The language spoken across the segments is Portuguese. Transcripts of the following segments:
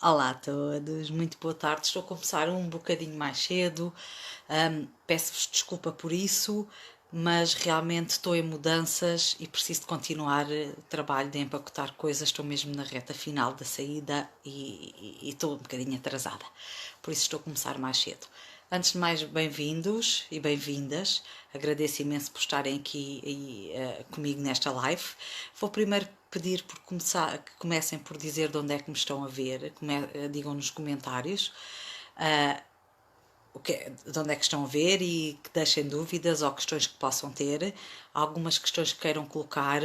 Olá a todos, muito boa tarde. Estou a começar um bocadinho mais cedo. Peço-vos desculpa por isso, mas realmente estou em mudanças e preciso de continuar o trabalho de empacotar coisas. Estou mesmo na reta final da saída e estou um bocadinho atrasada. Por isso estou a começar mais cedo. Antes de mais, bem-vindos e bem-vindas. Agradeço imenso por estarem aqui comigo nesta live. Vou primeiro pedir que comecem por dizer de onde é que me estão a ver, digam nos comentários de onde é que estão a ver e que deixem dúvidas ou questões que possam ter, algumas questões que queiram colocar,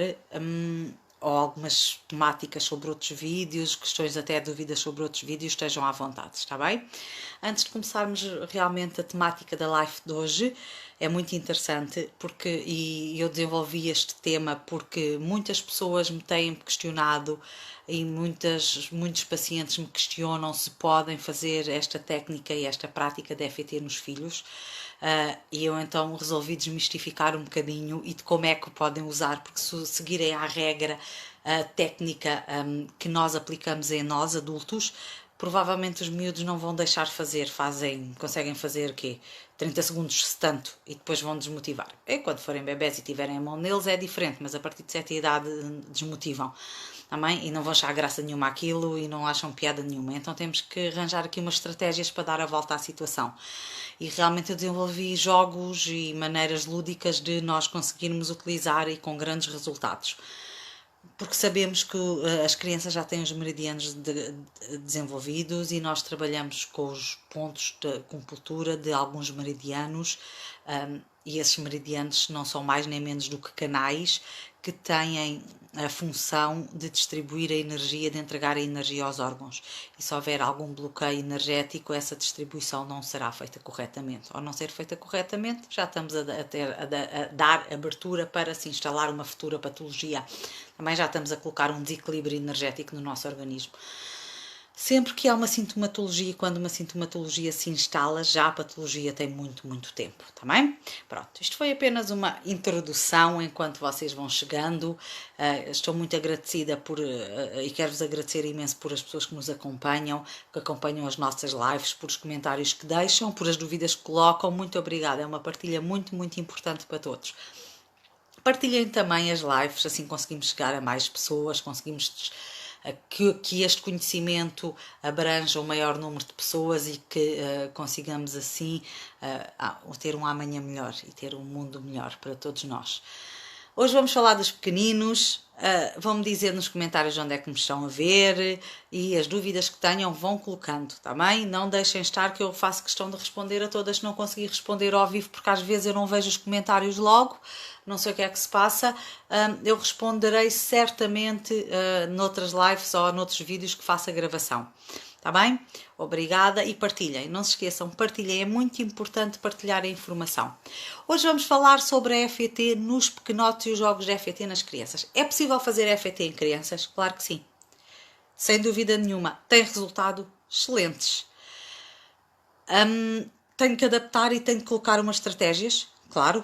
ou algumas temáticas sobre outros vídeos, questões até dúvidas sobre outros vídeos, estejam à vontade, está bem? Antes de começarmos realmente a temática da live de hoje, é muito interessante e eu desenvolvi este tema porque muitas pessoas me têm questionado e muitos pacientes me questionam se podem fazer esta técnica e esta prática de EFT nos filhos. E eu então resolvi desmistificar um bocadinho e de como é que podem usar, porque se seguirem à regra a técnica que nós aplicamos em nós, adultos, provavelmente os miúdos não vão deixar fazer, conseguem fazer o quê? 30 segundos se tanto e depois vão desmotivar. E quando forem bebés e tiverem a mão neles é diferente, mas a partir de certa idade desmotivam. Também, e não vão achar graça nenhuma àquilo e não acham piada nenhuma. Então temos que arranjar aqui umas estratégias para dar a volta à situação. E realmente eu desenvolvi jogos e maneiras lúdicas de nós conseguirmos utilizar e com grandes resultados. Porque sabemos que as crianças já têm os meridianos desenvolvidos e nós trabalhamos com os pontos de acupuntura de alguns meridianos, e esses meridianos não são mais nem menos do que canais que têm a função de distribuir a energia, de entregar a energia aos órgãos. E se houver algum bloqueio energético, essa distribuição não será feita corretamente. Ao não ser feita corretamente, já estamos a dar abertura para se instalar uma futura patologia. Também já estamos a colocar um desequilíbrio energético no nosso organismo. Sempre que há uma sintomatologia, quando uma sintomatologia se instala, já a patologia tem muito tempo, tá bem? Pronto, isto foi apenas uma introdução enquanto vocês vão chegando. Estou muito agradecida e quero-vos agradecer imenso por as pessoas que nos acompanham, que acompanham as nossas lives, por os comentários que deixam, por as dúvidas que colocam. Muito obrigada, é uma partilha muito importante para todos. Partilhem também as lives, assim conseguimos chegar a mais pessoas, conseguimos que este conhecimento abranja o maior número de pessoas e que consigamos assim ter um amanhã melhor e ter um mundo melhor para todos nós. Hoje vamos falar dos pequeninos. Vão-me dizer nos comentários onde é que me estão a ver e as dúvidas que tenham vão colocando, tá bem? Não deixem estar que eu faço questão de responder a todas se não conseguir responder ao vivo, porque às vezes eu não vejo os comentários logo, não sei o que é que se passa. Eu responderei certamente noutras lives ou noutros vídeos que faça a gravação. Tá bem? Obrigada e partilhem. Não se esqueçam, partilhem. É muito importante partilhar a informação. Hoje vamos falar sobre a EFT nos pequenotes e os jogos de EFT nas crianças. É possível fazer EFT em crianças? Claro que sim. Sem dúvida nenhuma. Tem resultados excelentes. Tenho que adaptar e tenho que colocar umas estratégias? Claro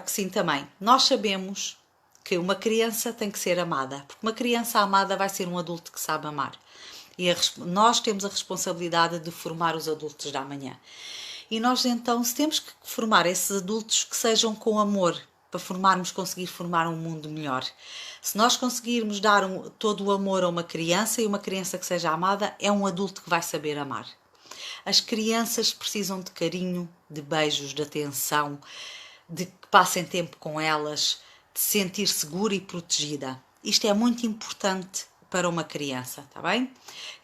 que sim também. Nós sabemos que uma criança tem que ser amada, porque uma criança amada vai ser um adulto que sabe amar. E nós temos a responsabilidade de formar os adultos da amanhã. E nós então, se temos que formar esses adultos que sejam com amor, para conseguir formar um mundo melhor. Se nós conseguirmos dar todo o amor a uma criança e uma criança que seja amada, é um adulto que vai saber amar. As crianças precisam de carinho, de beijos, de atenção, de que passem tempo com elas, de se sentir segura e protegida. Isto é muito importante para uma criança, está bem?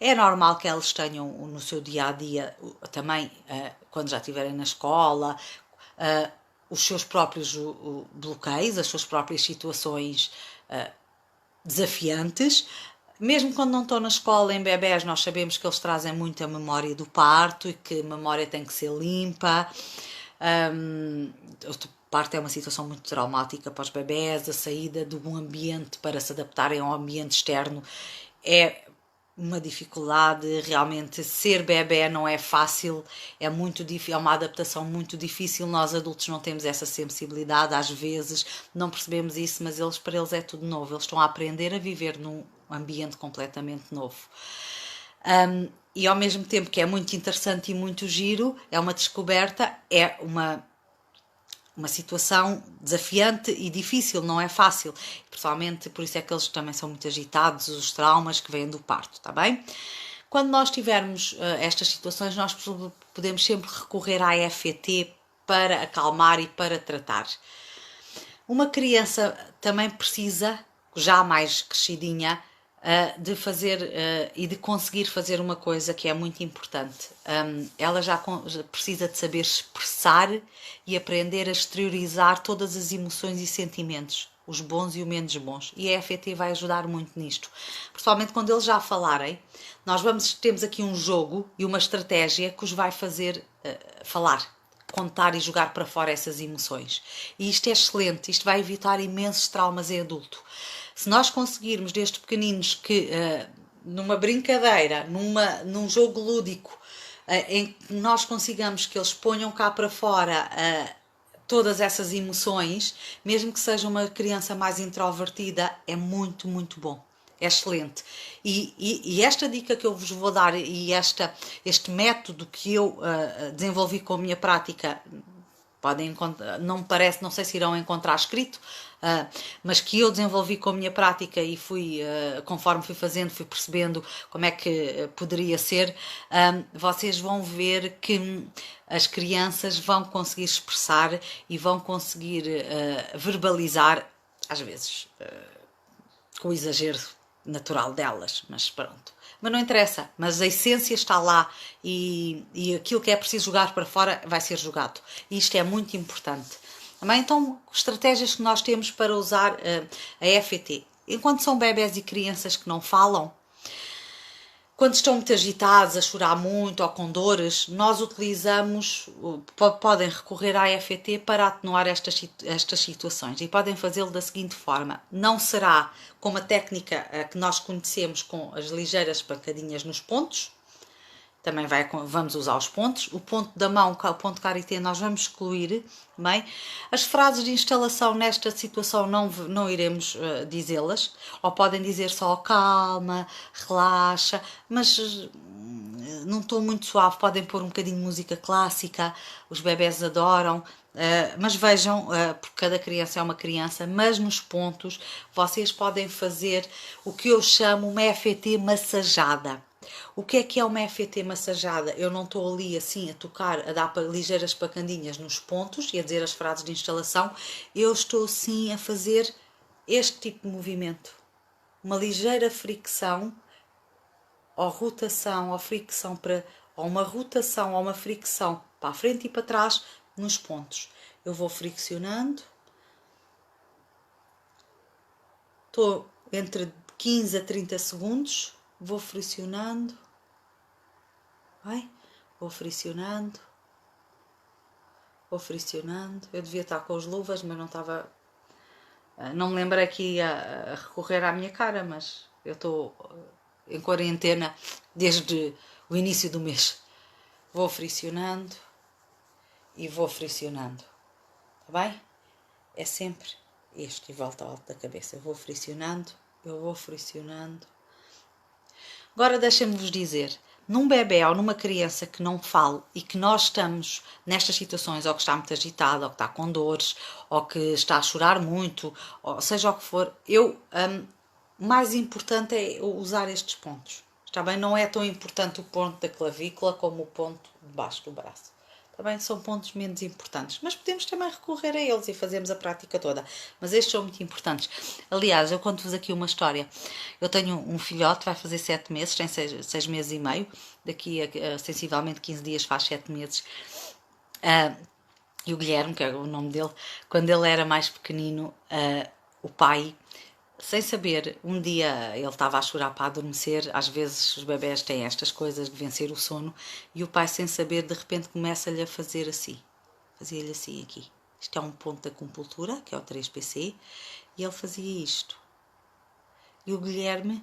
É normal que elas tenham no seu dia-a-dia também, quando já estiverem na escola, os seus próprios bloqueios, as suas próprias situações desafiantes. Mesmo quando não estão na escola, em bebés, nós sabemos que eles trazem muita memória do parto e que a memória tem que ser limpa. O parto é uma situação muito traumática para os bebés, a saída de um ambiente para se adaptarem ao ambiente externo é uma dificuldade. Realmente ser bebé não é fácil, é muito difícil, é uma adaptação muito difícil. Nós adultos não temos essa sensibilidade, às vezes não percebemos isso, mas para eles é tudo novo, eles estão a aprender a viver num ambiente completamente novo. E ao mesmo tempo que é muito interessante e muito giro, é uma descoberta, é uma situação desafiante e difícil, não é fácil. Pessoalmente, por isso é que eles também são muito agitados, os traumas que vêm do parto, está bem? Quando nós tivermos estas situações, nós podemos sempre recorrer à EFT para acalmar e para tratar. Uma criança também precisa, já mais crescidinha, de fazer e de conseguir fazer uma coisa que é muito importante. Ela já precisa de saber expressar e aprender a exteriorizar todas as emoções e sentimentos, os bons e os menos bons. E a EFT vai ajudar muito nisto. Principalmente quando eles já falarem, temos aqui um jogo e uma estratégia que os vai fazer falar, contar e jogar para fora essas emoções. E isto é excelente, isto vai evitar imensos traumas em adulto. Se nós conseguirmos desde pequeninos que numa brincadeira, num jogo lúdico, em que nós consigamos que eles ponham cá para fora todas essas emoções, mesmo que seja uma criança mais introvertida, é muito, muito bom. É excelente. E esta dica que eu vos vou dar e este método que eu desenvolvi com a minha prática, podem não me parece, não sei se irão encontrar escrito, mas que eu desenvolvi com a minha prática e fui, conforme fui fazendo, fui percebendo como é que poderia ser, vocês vão ver que as crianças vão conseguir expressar e vão conseguir verbalizar, às vezes, com o exagero natural delas, mas pronto. Mas não interessa, mas a essência está lá e aquilo que é preciso jogar para fora vai ser jogado. E isto é muito importante. Então, estratégias que nós temos para usar a EFT. Enquanto são bebés e crianças que não falam, quando estão muito agitados, a chorar muito ou com dores, nós podem recorrer à EFT para atenuar estas situações e podem fazê-lo da seguinte forma. Não será como a técnica que nós conhecemos com as ligeiras pancadinhas nos pontos, também vamos usar os pontos. O ponto da mão, o ponto karité, nós vamos excluir. Bem? As frases de instalação nesta situação não iremos dizê-las, ou podem dizer só calma, relaxa, mas num tom muito suave. Podem pôr um bocadinho de música clássica, os bebés adoram. Mas vejam, porque cada criança é uma criança, mas nos pontos vocês podem fazer o que eu chamo uma EFT massajada. O que é uma EFT massajada? Eu não estou ali assim a tocar, a dar ligeiras pacandinhas nos pontos e a dizer as frases de instalação. Eu estou sim a fazer este tipo de movimento. Uma ligeira fricção ou rotação ou fricção ou uma rotação ou uma fricção para a frente e para trás nos pontos. Eu vou friccionando. Estou entre 15 a 30 segundos. Vou friccionando. Vai? Vou friccionando. Vou friccionando. Eu devia estar com as luvas, mas não estava... Não me lembro aqui a recorrer à minha cara, mas eu estou em quarentena desde o início do mês. Vou friccionando e vou friccionando. Está bem? É sempre este e volta ao alto da cabeça. Eu vou friccionando. Agora deixem-me vos dizer, num bebê ou numa criança que não fale e que nós estamos nestas situações, ou que está muito agitado, ou que está com dores, ou que está a chorar muito, ou seja o que for, o mais importante é usar estes pontos. Está bem? Não é tão importante o ponto da clavícula como o ponto de baixo do braço. Também são pontos menos importantes, mas podemos também recorrer a eles e fazermos a prática toda. Mas estes são muito importantes. Aliás, eu conto-vos aqui uma história. Eu tenho um filhote, vai fazer 7 meses, tem 6 meses e meio. Daqui a sensivelmente 15 dias faz 7 meses. E o Guilherme, que é o nome dele, quando ele era mais pequenino, o pai... Sem saber, um dia ele estava a chorar para adormecer, às vezes os bebés têm estas coisas de vencer o sono, e o pai, sem saber, de repente começa-lhe a fazer assim, fazia-lhe assim aqui. Isto é um ponto da acupuntura, que é o 3PC, e ele fazia isto. E o Guilherme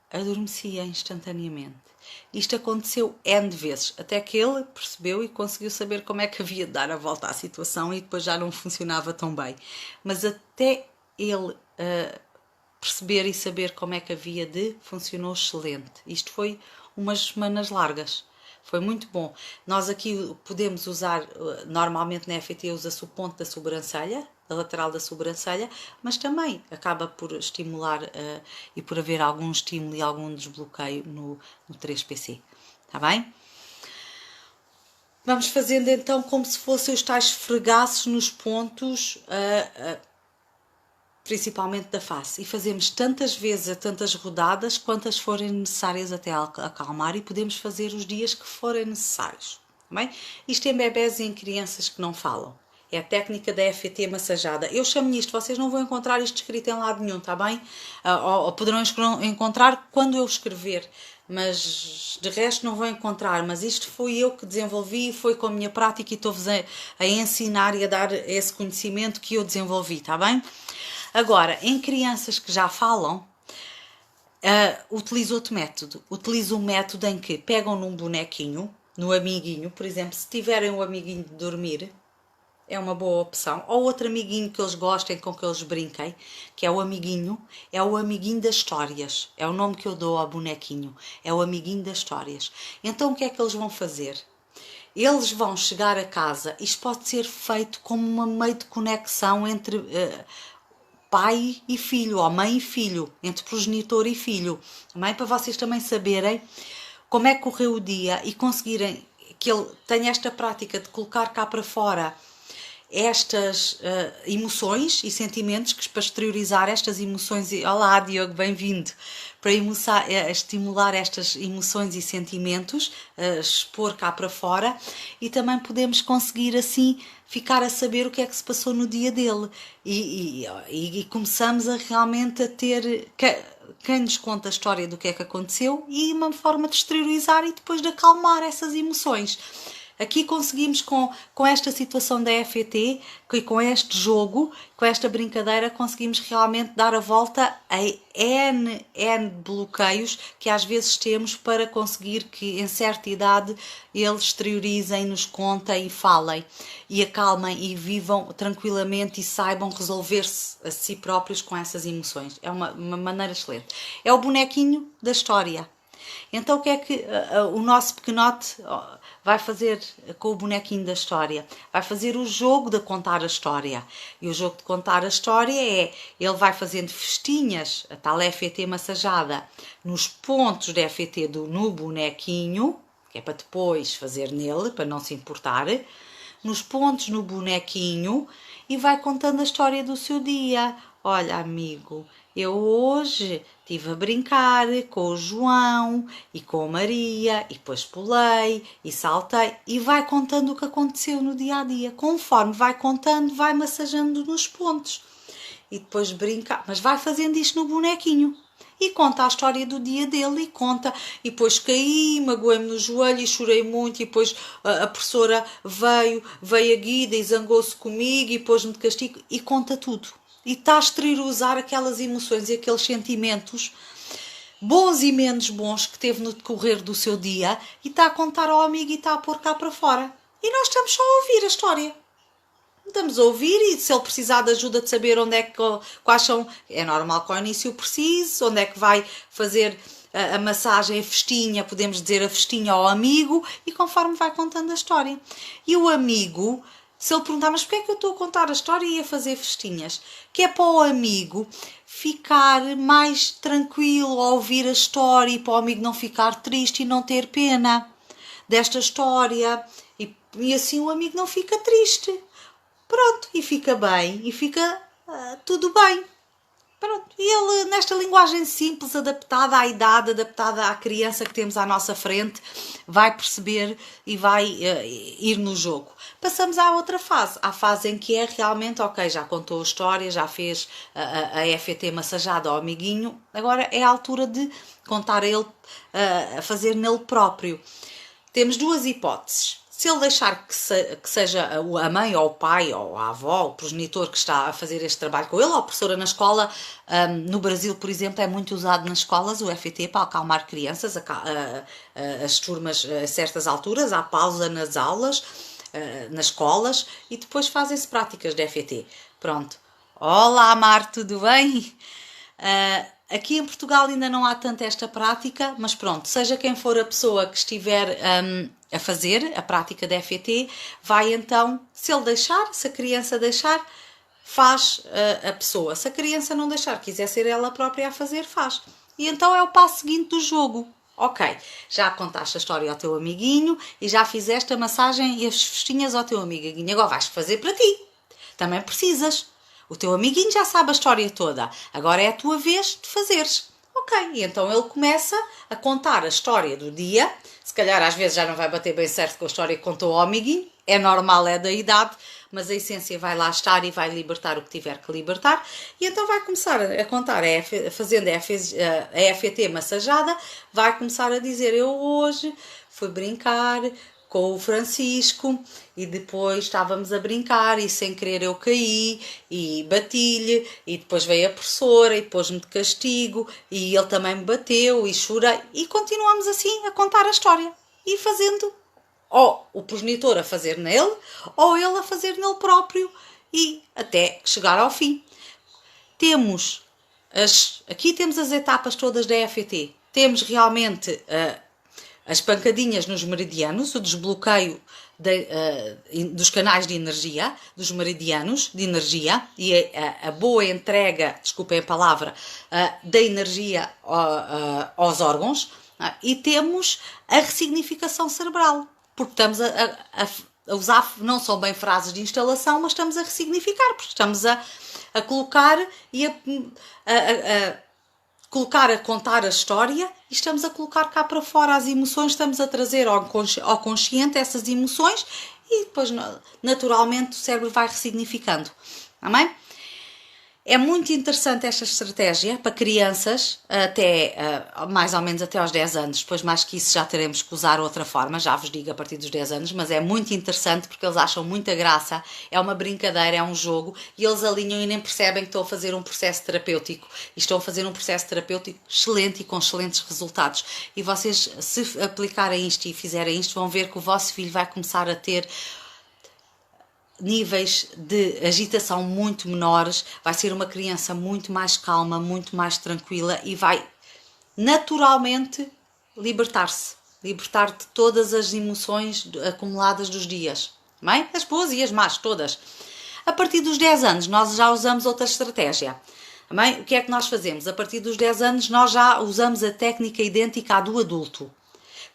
adormecia instantaneamente. Isto aconteceu N vezes, até que ele percebeu e conseguiu saber como é que havia de dar a volta à situação e depois já não funcionava tão bem. Mas até ele perceber e saber como é que havia de, funcionou excelente. Isto foi umas semanas largas. Foi muito bom. Nós aqui podemos usar, normalmente na FT usa-se o ponto da sobrancelha, da lateral da sobrancelha, mas também acaba por estimular e por haver algum estímulo e algum desbloqueio no 3PC. Está bem? Vamos fazendo então como se fossem os tais esfregaços nos pontos, principalmente da face. E fazemos tantas vezes, tantas rodadas, quantas forem necessárias até acalmar, e podemos fazer os dias que forem necessários. Bem? Isto em bebés e em crianças que não falam. É a técnica da FT massajada. Eu chamo-lhe isto, vocês não vão encontrar isto escrito em lado nenhum, está bem? Ou poderão encontrar quando eu escrever, mas de resto não vão encontrar. Mas isto fui eu que desenvolvi, foi com a minha prática, e estou-vos a ensinar e a dar esse conhecimento que eu desenvolvi, está bem? Agora, em crianças que já falam, utilizo outro método. Utilizo um método em que pegam num bonequinho, no amiguinho, por exemplo, se tiverem um amiguinho de dormir, é uma boa opção. Ou outro amiguinho que eles gostem, com que eles brinquem, que é o amiguinho das histórias. É o nome que eu dou ao bonequinho. É o amiguinho das histórias. Então o que é que eles vão fazer? Eles vão chegar a casa, isto pode ser feito como uma meio de conexão entre pai e filho, ou mãe e filho, entre progenitor e filho, também para vocês também saberem como é que correu o dia e conseguirem que ele tenha esta prática de colocar cá para fora estas emoções e sentimentos, que para exteriorizar estas emoções, olá Diogo, bem-vindo, para estimular estas emoções e sentimentos, expor cá para fora, e também podemos conseguir assim ficar a saber o que é que se passou no dia dele, e começamos a realmente a ter quem nos conta a história do que é que aconteceu, e uma forma de exteriorizar e depois de acalmar essas emoções. Aqui conseguimos, com esta situação da FT, e com este jogo, com esta brincadeira, conseguimos realmente dar a volta a N bloqueios que às vezes temos, para conseguir que em certa idade eles exteriorizem, nos contem e falem, e acalmem e vivam tranquilamente e saibam resolver-se a si próprios com essas emoções. É uma maneira excelente. É o bonequinho da história. Então o que é que o nosso pequenote vai fazer com o bonequinho da história? Vai fazer o jogo de contar a história. E o jogo de contar a história é, ele vai fazendo festinhas, a tal FT massajada, nos pontos da FT no bonequinho, que é para depois fazer nele, para não se importar, nos pontos no bonequinho, e vai contando a história do seu dia. Olha, amigo, eu hoje estive a brincar com o João e com a Maria, e depois pulei e saltei, e vai contando o que aconteceu no dia a dia. Conforme vai contando, vai massajando nos pontos. E depois brinca, mas vai fazendo isto no bonequinho. E conta a história do dia dele, e conta, e depois caí, magoei-me no joelho e chorei muito, e depois a professora veio a Guida e zangou-se comigo e pôs-me de castigo, e conta tudo. E está a exteriorizar aquelas emoções e aqueles sentimentos, bons e menos bons, que teve no decorrer do seu dia, e está a contar ao amigo e está a pôr cá para fora. E nós estamos só a ouvir a história. Estamos a ouvir, e se ele precisar de ajuda de saber onde é que, quais são, é normal que ao início precise, onde é que vai fazer a massagem, a festinha, podemos dizer a festinha ao amigo, e conforme vai contando a história. E o amigo, se ele perguntar, mas porquê é que eu estou a contar a história e a fazer festinhas? Que é para o amigo ficar mais tranquilo ao ouvir a história, e para o amigo não ficar triste e não ter pena desta história, e assim o amigo não fica triste. Pronto, e fica bem, e fica tudo bem. Pronto, e ele, nesta linguagem simples, adaptada à idade, adaptada à criança que temos à nossa frente, vai perceber e vai ir no jogo. Passamos à outra fase, à fase em que é realmente, ok, já contou a história, já fez a FT massajada ao amiguinho, agora é a altura de contar a ele, a fazer nele próprio. Temos duas hipóteses. Se ele deixar que seja a mãe ou o pai ou a avó, o progenitor que está a fazer este trabalho com ele, ou a professora na escola, no Brasil, por exemplo, é muito usado nas escolas o FT para acalmar crianças, as turmas a certas alturas, há pausa nas aulas, nas escolas, e depois fazem-se práticas de FT. Pronto. Olá, Mar, tudo bem? Aqui em Portugal ainda não há tanto esta prática, mas pronto, seja quem for a pessoa que estiver a fazer a prática da EFT, vai então, se ele deixar, se a criança deixar, faz a pessoa. Se a criança não deixar, quiser ser ela própria a fazer, faz. E então é o passo seguinte do jogo. Ok, já contaste a história ao teu amiguinho e já fizeste a massagem e as festinhas ao teu amiguinho. Agora vais fazer para ti. Também precisas. O teu amiguinho já sabe a história toda. Agora é a tua vez de fazeres. Ok, e então ele começa a contar a história do dia. Se calhar às vezes já não vai bater bem certo com a história que contou ao amiguinho. É normal, é da idade, mas a essência vai lá estar e vai libertar o que tiver que libertar. E então vai começar a contar, fazendo a EFT massajada, vai começar a dizer: eu hoje fui brincar com o Francisco e depois estávamos a brincar e sem querer eu caí e bati-lhe e depois veio a professora e pôs-me de castigo e ele também me bateu e chorei, e continuamos assim a contar a história e fazendo, ou o progenitor a fazer nele ou ele a fazer nele próprio, e até chegar ao fim. Aqui temos as etapas todas da EFT. Temos realmente as pancadinhas nos meridianos, o desbloqueio dos canais de energia, dos meridianos de energia, e a boa entrega, desculpem a palavra, da energia aos órgãos. E temos a ressignificação cerebral, porque estamos a usar, não são bem frases de instalação, mas estamos a ressignificar, porque estamos a colocar e a contar a história, e estamos a colocar cá para fora as emoções, estamos a trazer ao consciente essas emoções, e depois naturalmente o cérebro vai ressignificando. Amém? É muito interessante esta estratégia para crianças até mais ou menos até aos 10 anos. Depois, mais que isso, já teremos que usar outra forma, já vos digo, a partir dos 10 anos, mas é muito interessante porque eles acham muita graça, é uma brincadeira, é um jogo, e eles alinham e nem percebem que estão a fazer um processo terapêutico. E estão a fazer um processo terapêutico excelente e com excelentes resultados. E vocês, se aplicarem isto e fizerem isto, vão ver que o vosso filho vai começar a ter níveis de agitação muito menores, vai ser uma criança muito mais calma, muito mais tranquila, e vai naturalmente libertar de todas as emoções acumuladas dos dias, bem? As boas e as más, todas. A partir dos 10 anos nós já usamos outra estratégia. Bem? O que é que nós fazemos? A partir dos 10 anos nós já usamos a técnica idêntica à do adulto.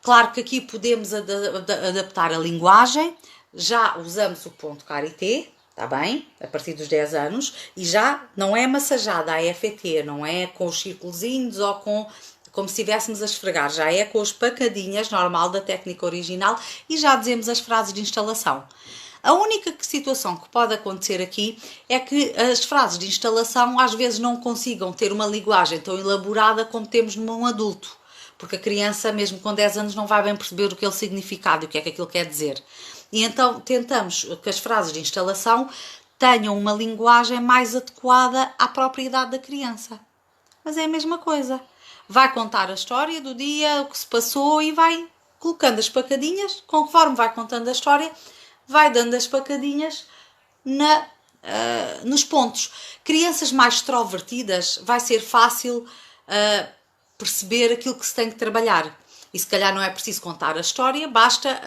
Claro que aqui podemos adaptar a linguagem. Já usamos o ponto karité, está bem? A partir dos 10 anos. E já não é massajada a EFT, não é com os círculozinhos ou como se estivéssemos a esfregar. Já é com as pancadinhas, normal da técnica original, e já dizemos as frases de instalação. A única situação que pode acontecer aqui é que as frases de instalação às vezes não consigam ter uma linguagem tão elaborada como temos num adulto. Porque a criança, mesmo com 10 anos, não vai bem perceber o que é o significado e o que é que aquilo quer dizer. E então tentamos que as frases de instalação tenham uma linguagem mais adequada à própria idade da criança. Mas é a mesma coisa. Vai contar a história do dia, o que se passou, e vai colocando as pacadinhas, conforme vai contando a história, vai dando as pacadinhas nos pontos. Crianças mais extrovertidas, vai ser fácil perceber aquilo que se tem que trabalhar. E se calhar não é preciso contar a história, basta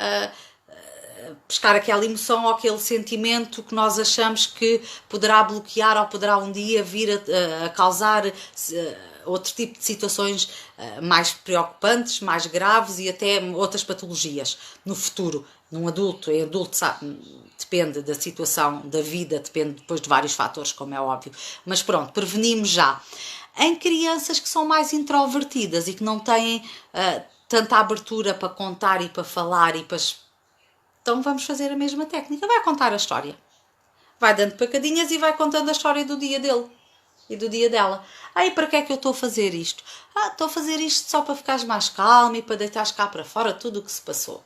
pescar aquela emoção ou aquele sentimento que nós achamos que poderá bloquear ou poderá um dia vir a causar outro tipo de situações mais preocupantes, mais graves e até outras patologias no futuro. Num adulto, em adulto, sabe, depende da situação da vida, depende depois de vários fatores, como é óbvio. Mas pronto, prevenimos já. Em crianças que são mais introvertidas e que não têm tanta abertura para contar e para falar e para... Então vamos fazer a mesma técnica. Vai contar a história. Vai dando pacadinhas e vai contando a história do dia dele e do dia dela. Aí, para que é que eu estou a fazer isto? Estou a fazer isto só para ficares mais calmo e para deitares cá para fora tudo o que se passou.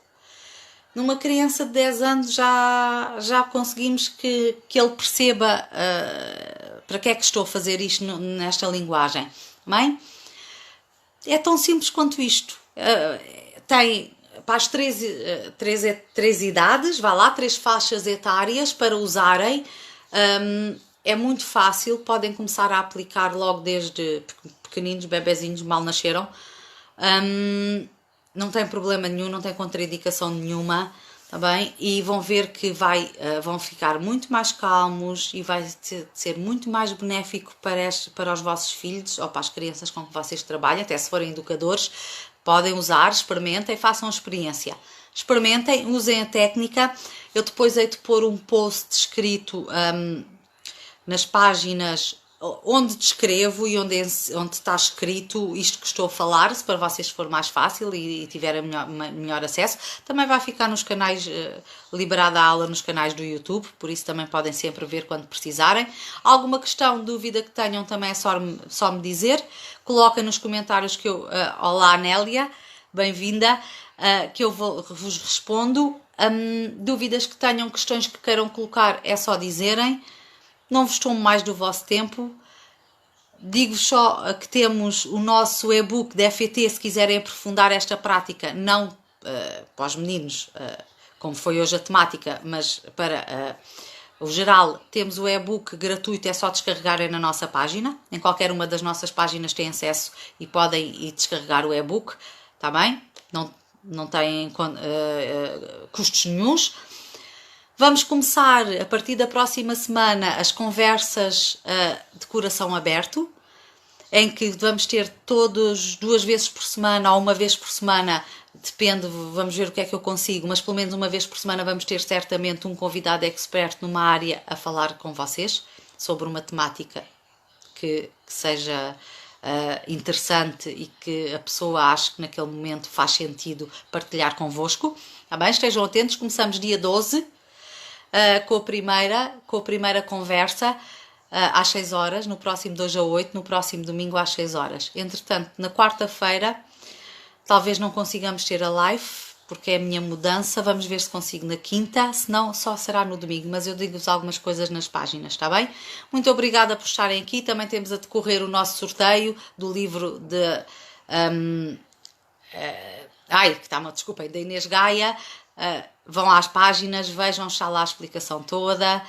Numa criança de 10 anos já conseguimos que ele perceba para que é que estou a fazer isto nesta linguagem. Bem? É tão simples quanto isto. Tem para as três idades, vá lá, 3 faixas etárias para usarem. é muito fácil, podem começar a aplicar logo desde pequeninos, bebezinhos, mal nasceram. Não tem problema nenhum, não tem contraindicação nenhuma, tá bem? E vão ver que vão ficar muito mais calmos e vai ser muito mais benéfico para os vossos filhos ou para as crianças com que vocês trabalham, até se forem educadores, podem usar, experimentem, façam a experiência. Experimentem, usem a técnica. Eu depois hei de pôr um post escrito nas páginas onde descrevo e onde está escrito isto que estou a falar, se para vocês for mais fácil e tiverem melhor acesso. Também vai ficar nos canais, liberada a aula nos canais do YouTube, por isso também podem sempre ver quando precisarem. Alguma questão, dúvida que tenham também é só me dizer. Coloquem nos comentários que eu... Olá Nélia, bem-vinda, que eu vos respondo. Dúvidas que tenham, questões que queiram colocar, é só dizerem. Não vos tomo mais do vosso tempo. Digo-vos só que temos o nosso e-book de FET, se quiserem aprofundar esta prática, não para os meninos, como foi hoje a temática, mas para o geral, temos o e-book gratuito, é só descarregarem na nossa página. Em qualquer uma das nossas páginas têm acesso e podem ir descarregar o e-book, está bem? Não têm custos nenhuns. Vamos começar, a partir da próxima semana, as conversas de coração aberto, em que vamos ter todos 2 vezes por semana ou 1 vez por semana, depende, vamos ver o que é que eu consigo, mas pelo menos 1 vez por semana vamos ter certamente um convidado expert numa área a falar com vocês sobre uma temática que seja interessante e que a pessoa ache que naquele momento faz sentido partilhar convosco. Tá bem? Estejam atentos, começamos dia 12. Com a primeira conversa às 6 horas, no próximo 2 a 8, no próximo domingo às 6 horas. Entretanto, na quarta-feira, talvez não consigamos ter a live, porque é a minha mudança, vamos ver se consigo na quinta, senão só será no domingo, mas eu digo-vos algumas coisas nas páginas, está bem? Muito obrigada por estarem aqui, também temos a decorrer o nosso sorteio do livro de... desculpem, da Inês Gaia. Vão às páginas, vejam, está lá a explicação toda.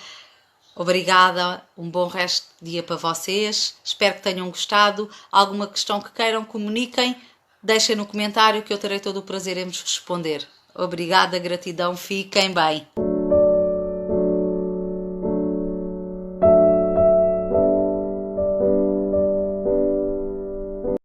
Obrigada, um bom resto de dia para vocês, espero que tenham gostado. Alguma questão que queiram, comuniquem, deixem no comentário que eu terei todo o prazer em vos responder. Obrigada, gratidão, fiquem bem.